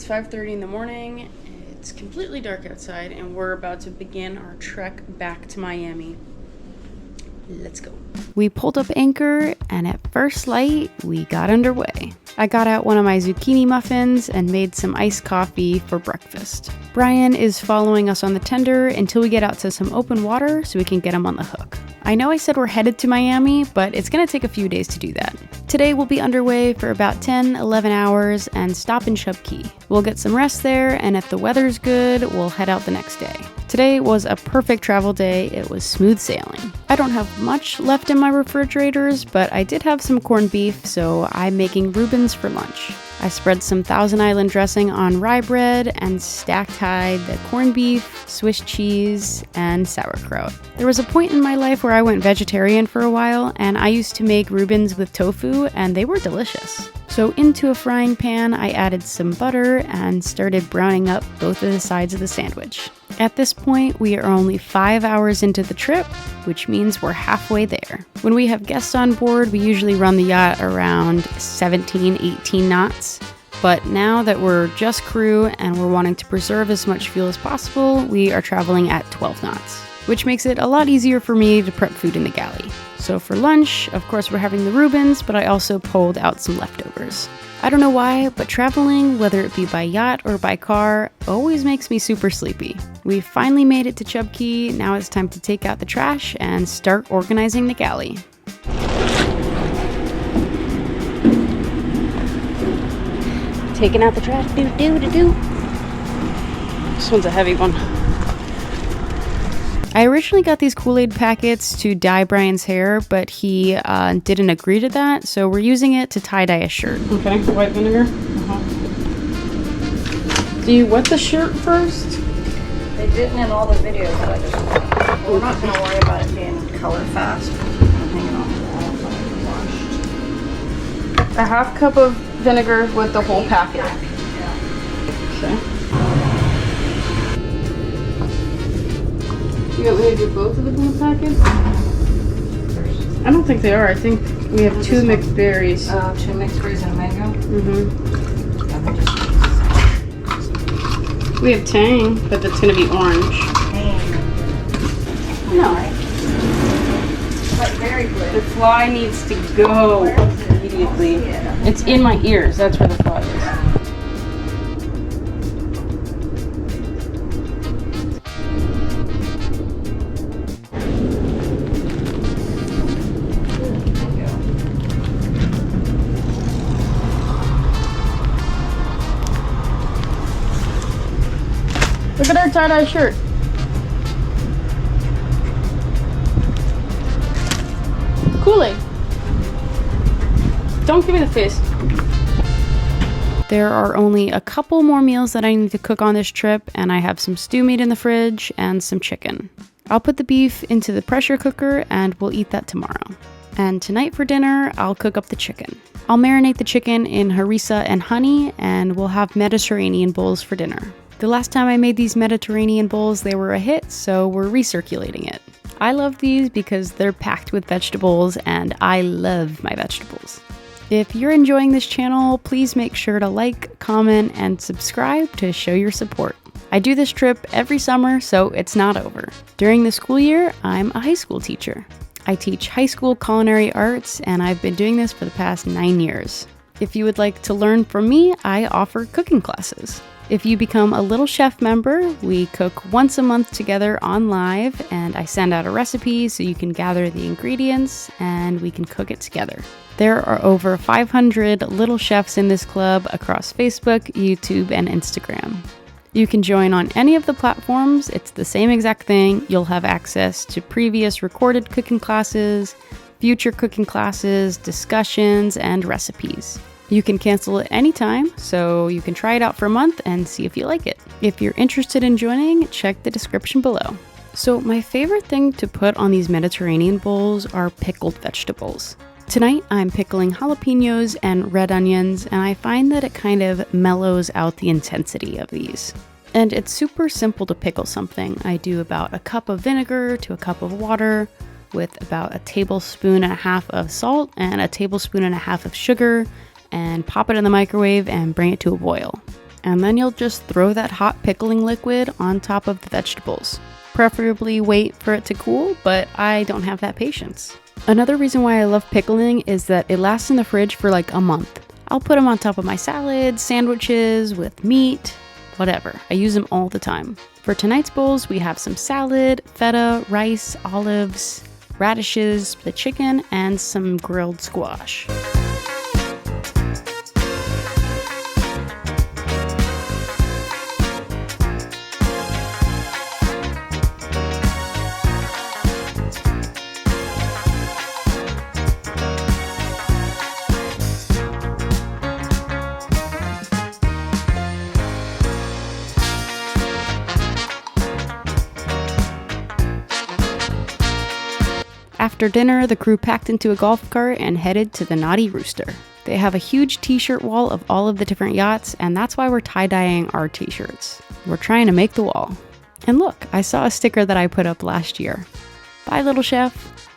It's 5:30 in the morning. It's completely dark outside, and we're about to begin our trek back to Miami. Let's go. We pulled up anchor, and at first light, we got underway. I got out one of my zucchini muffins and made some iced coffee for breakfast. Brian is following us on the tender until we get out to some open water so we can get him on the hook. I know I said we're headed to Miami, but it's going to take a few days to do that. Today we'll be underway for about 10-11 hours and stop in Chub Key. We'll get some rest there, and if the weather's good, we'll head out the next day. Today was a perfect travel day. It was smooth sailing. I don't have much left in my refrigerators, but I did have some corned beef, so I'm making Reubens for lunch. I spread some Thousand Island dressing on rye bread and stacked high the corned beef, Swiss cheese, and sauerkraut. There was a point in my life where I went vegetarian for a while, and I used to make Reubens with tofu, and they were delicious. So into a frying pan, I added some butter and started browning up both of the sides of the sandwich. At this point, we are only 5 hours into the trip, which means we're halfway there. When we have guests on board, we usually run the yacht around 17, 18 knots. But now that we're just crew and we're wanting to preserve as much fuel as possible, we are traveling at 12 knots, which makes it a lot easier for me to prep food in the galley. So for lunch, of course, we're having the Reubens, but I also pulled out some leftovers. I don't know why, but traveling, whether it be by yacht or by car, always makes me super sleepy. We finally made it to Chub Key. Now it's time to take out the trash and start organizing the galley. Taking out the trash, do. This one's a heavy one. I originally got these Kool-Aid packets to dye Brian's hair, but he didn't agree to that, so we're using it to tie-dye a shirt. Okay, white vinegar. Do you wet the shirt first? They didn't in all the videos that I just watched. We're not going to worry about it being color fast. I'm hanging on to the wall until I get washed. A half cup of vinegar with the whole packet. Okay. You want me to do both of the blue packets? I don't think they are. I think we have two mixed berries. Oh, 2 mixed berries and a mango? We have tang, but that's going to be orange. No. But very good. The fly needs to go immediately. It's in my ears. That's where the fly is. Look at our tie-dye shirt. Kool-Aid. Don't give me the face. There are only a couple more meals that I need to cook on this trip, and I have some stew meat in the fridge and some chicken. I'll put the beef into the pressure cooker and we'll eat that tomorrow. And tonight for dinner, I'll cook up the chicken. I'll marinate the chicken in harissa and honey, and we'll have Mediterranean bowls for dinner. The last time I made these Mediterranean bowls, they were a hit, so we're recirculating it. I love these because they're packed with vegetables, and I love my vegetables. If you're enjoying this channel, please make sure to like, comment, and subscribe to show your support. I do this trip every summer, so it's not over. During the school year, I'm a high school teacher. I teach high school culinary arts, and I've been doing this for the past 9 years. If you would like to learn from me, I offer cooking classes. If you become a Little Chef member, we cook once a month together on live, and I send out a recipe so you can gather the ingredients and we can cook it together. There are over 500 Little Chefs in this club across Facebook, YouTube, and Instagram. You can join on any of the platforms. It's the same exact thing. You'll have access to previous recorded cooking classes, future cooking classes, discussions, and recipes. You can cancel at any time, so you can try it out for a month and see if you like it. If you're interested in joining, check the description below. So my favorite thing to put on these Mediterranean bowls are pickled vegetables. Tonight I'm pickling jalapenos and red onions, and I find that it kind of mellows out the intensity of these. And it's super simple to pickle something. I do about a cup of vinegar to a cup of water with about 1.5 tablespoons of salt and 1.5 tablespoons of sugar, and pop it in the microwave and bring it to a boil. And then you'll just throw that hot pickling liquid on top of the vegetables. Preferably wait for it to cool, but I don't have that patience. Another reason why I love pickling is that it lasts in the fridge for like a month. I'll put them on top of my salads, sandwiches, with meat, whatever. I use them all the time. For tonight's bowls, we have some salad, feta, rice, olives, radishes, the chicken, and some grilled squash. After dinner, the crew packed into a golf cart and headed to the Naughty Rooster. They have a huge t-shirt wall of all of the different yachts, and that's why we're tie-dyeing our t-shirts. We're trying to make the wall. And look, I saw a sticker that I put up last year. Bye, little chef.